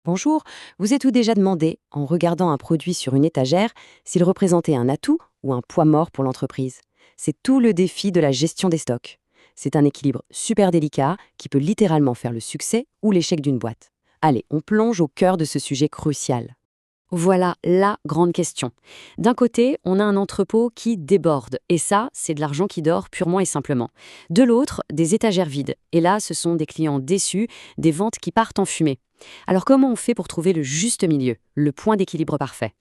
Bonjour, vous êtes-vous déjà demandé, en regardant un produit sur une étagère, s'il représentait un atout ou un poids mort pour l'entreprise? C'est tout le défi de la gestion des stocks. C'est un équilibre super délicat qui peut littéralement faire le succès ou l'échec d'une boîte. Allez, on plonge au cœur de ce sujet crucial. Voilà la grande question. D'un côté, on a un entrepôt qui déborde, et ça, c'est de l'argent qui dort purement et simplement. De l'autre, des étagères vides, et là, ce sont des clients déçus, des ventes qui partent en fumée. Alors comment on fait pour trouver le juste milieu, le point d'équilibre parfait?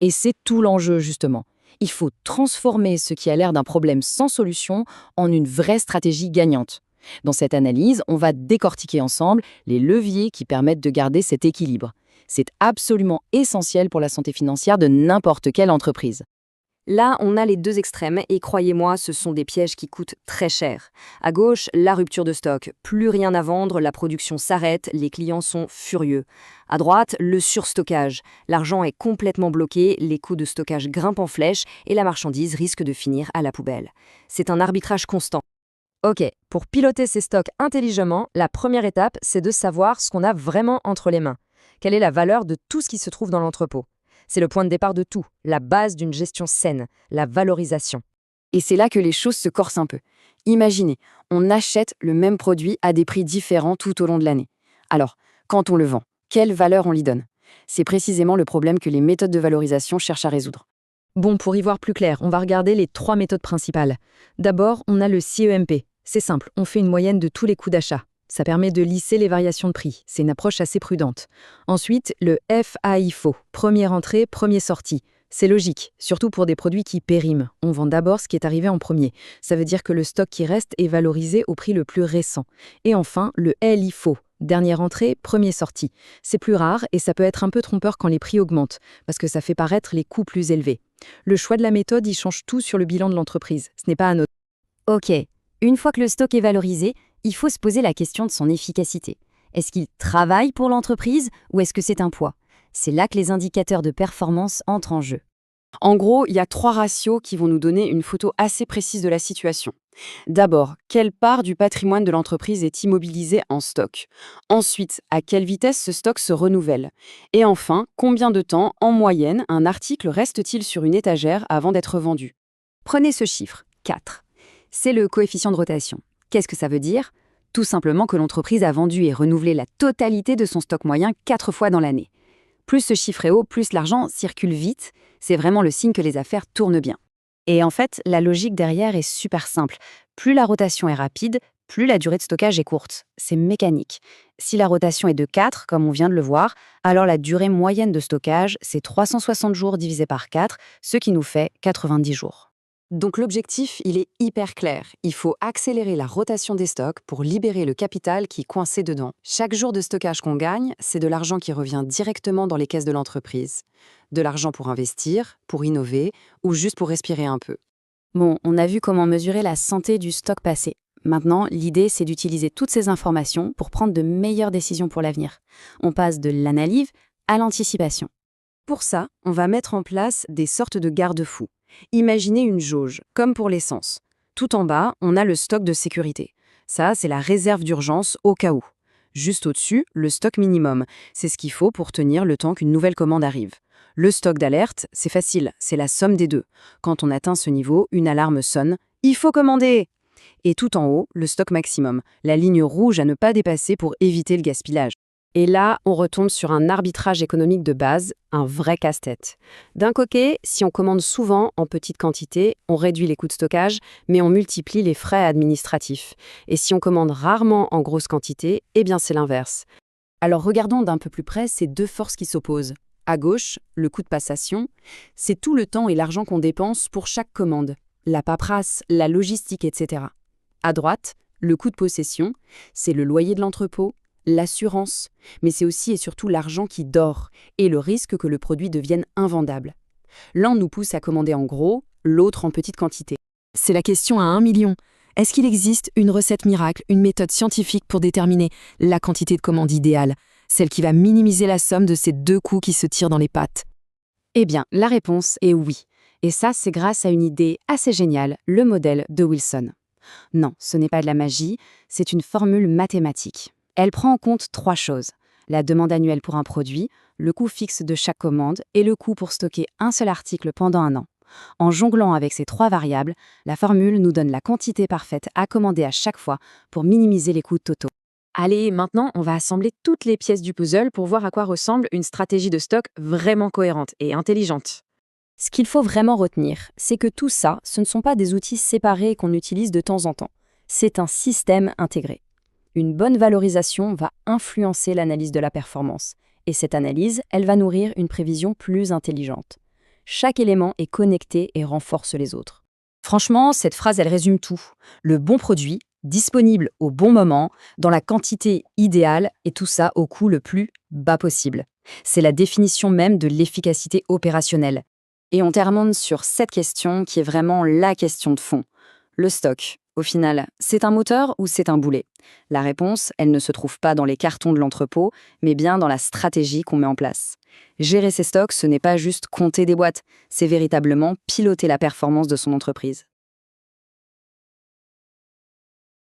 Et c'est tout l'enjeu, justement. Il faut transformer ce qui a l'air d'un problème sans solution en une vraie stratégie gagnante. Dans cette analyse, on va décortiquer ensemble les leviers qui permettent de garder cet équilibre. C'est absolument essentiel pour la santé financière de n'importe quelle entreprise. Là, on a les deux extrêmes et croyez-moi, ce sont des pièges qui coûtent très cher. À gauche, la rupture de stock. Plus rien à vendre, la production s'arrête, les clients sont furieux. À droite, le surstockage. L'argent est complètement bloqué, les coûts de stockage grimpent en flèche et la marchandise risque de finir à la poubelle. C'est un arbitrage constant. Ok, pour piloter ces stocks intelligemment, la première étape, c'est de savoir ce qu'on a vraiment entre les mains. Quelle est la valeur de tout ce qui se trouve dans l'entrepôt? C'est le point de départ de tout, la base d'une gestion saine, la valorisation. Et c'est là que les choses se corsent un peu. Imaginez, on achète le même produit à des prix différents tout au long de l'année. Alors, quand on le vend, quelle valeur on lui donne? C'est précisément le problème que les méthodes de valorisation cherchent à résoudre. Bon, pour y voir plus clair, on va regarder les trois méthodes principales. D'abord, on a le CEMP. C'est simple, on fait une moyenne de tous les coûts d'achat. Ça permet de lisser les variations de prix. C'est une approche assez prudente. Ensuite, le FAIFO. Première entrée, premier sortie. C'est logique, surtout pour des produits qui périment. On vend d'abord ce qui est arrivé en premier. Ça veut dire que le stock qui reste est valorisé au prix le plus récent. Et enfin, le LIFO. Dernière entrée, premier sortie. C'est plus rare et ça peut être un peu trompeur quand les prix augmentent, parce que ça fait paraître les coûts plus élevés. Le choix de la méthode y change tout sur le bilan de l'entreprise. Ce n'est pas anodin. Ok, une fois que le stock est valorisé, il faut se poser la question de son efficacité. Est-ce qu'il travaille pour l'entreprise ou est-ce que c'est un poids? C'est là que les indicateurs de performance entrent en jeu. En gros, il y a trois ratios qui vont nous donner une photo assez précise de la situation. D'abord, quelle part du patrimoine de l'entreprise est immobilisée en stock? Ensuite, à quelle vitesse ce stock se renouvelle? Et enfin, combien de temps, en moyenne, un article reste-t-il sur une étagère avant d'être vendu? Prenez ce chiffre, 4. C'est le coefficient de rotation. Qu'est-ce que ça veut dire? Tout simplement que l'entreprise a vendu et renouvelé la totalité de son stock moyen 4 fois dans l'année. Plus ce chiffre est haut, plus l'argent circule vite. C'est vraiment le signe que les affaires tournent bien. Et en fait, la logique derrière est super simple. Plus la rotation est rapide, plus la durée de stockage est courte. C'est mécanique. Si la rotation est de 4, comme on vient de le voir, alors la durée moyenne de stockage, c'est 360 jours divisé par 4, ce qui nous fait 90 jours. Donc l'objectif, il est hyper clair. Il faut accélérer la rotation des stocks pour libérer le capital qui est coincé dedans. Chaque jour de stockage qu'on gagne, c'est de l'argent qui revient directement dans les caisses de l'entreprise. De l'argent pour investir, pour innover ou juste pour respirer un peu. Bon, on a vu comment mesurer la santé du stock passé. Maintenant, l'idée, c'est d'utiliser toutes ces informations pour prendre de meilleures décisions pour l'avenir. On passe de l'analyse à l'anticipation. Pour ça, on va mettre en place des sortes de garde-fous. Imaginez une jauge, comme pour l'essence. Tout en bas, on a le stock de sécurité. Ça, c'est la réserve d'urgence au cas où. Juste au-dessus, le stock minimum. C'est ce qu'il faut pour tenir le temps qu'une nouvelle commande arrive. Le stock d'alerte, c'est facile, c'est la somme des deux. Quand on atteint ce niveau, une alarme sonne « Il faut commander !» Et tout en haut, le stock maximum, la ligne rouge à ne pas dépasser pour éviter le gaspillage. Et là, on retombe sur un arbitrage économique de base, un vrai casse-tête. D'un côté, si on commande souvent en petite quantité, on réduit les coûts de stockage, mais on multiplie les frais administratifs. Et si on commande rarement en grosse quantité, eh bien c'est l'inverse. Alors regardons d'un peu plus près ces deux forces qui s'opposent. À gauche, le coût de passation, c'est tout le temps et l'argent qu'on dépense pour chaque commande. La paperasse, la logistique, etc. À droite, le coût de possession, c'est le loyer de l'entrepôt, l'assurance, mais c'est aussi et surtout l'argent qui dort et le risque que le produit devienne invendable. L'un nous pousse à commander en gros, l'autre en petite quantité. C'est la question à 1 million. Est-ce qu'il existe une recette miracle, une méthode scientifique pour déterminer la quantité de commande idéale, celle qui va minimiser la somme de ces deux coûts qui se tirent dans les pattes? Eh bien, la réponse est oui. Et ça, c'est grâce à une idée assez géniale, le modèle de Wilson. Non, ce n'est pas de la magie, c'est une formule mathématique. Elle prend en compte trois choses. la demande annuelle pour un produit, le coût fixe de chaque commande et le coût pour stocker un seul article pendant un an. En jonglant avec ces 3 variables, la formule nous donne la quantité parfaite à commander à chaque fois pour minimiser les coûts totaux. Allez, maintenant, on va assembler toutes les pièces du puzzle pour voir à quoi ressemble une stratégie de stock vraiment cohérente et intelligente. Ce qu'il faut vraiment retenir, c'est que tout ça, ce ne sont pas des outils séparés qu'on utilise de temps en temps. C'est un système intégré. Une bonne valorisation va influencer l'analyse de la performance. Et cette analyse, elle va nourrir une prévision plus intelligente. Chaque élément est connecté et renforce les autres. Franchement, cette phrase, elle résume tout. Le bon produit, disponible au bon moment, dans la quantité idéale, et tout ça au coût le plus bas possible. C'est la définition même de l'efficacité opérationnelle. Et on termine sur cette question qui est vraiment la question de fond. Le stock, au final, c'est un moteur ou c'est un boulet? La réponse, elle ne se trouve pas dans les cartons de l'entrepôt, mais bien dans la stratégie qu'on met en place. Gérer ses stocks, ce n'est pas juste compter des boîtes, c'est véritablement piloter la performance de son entreprise.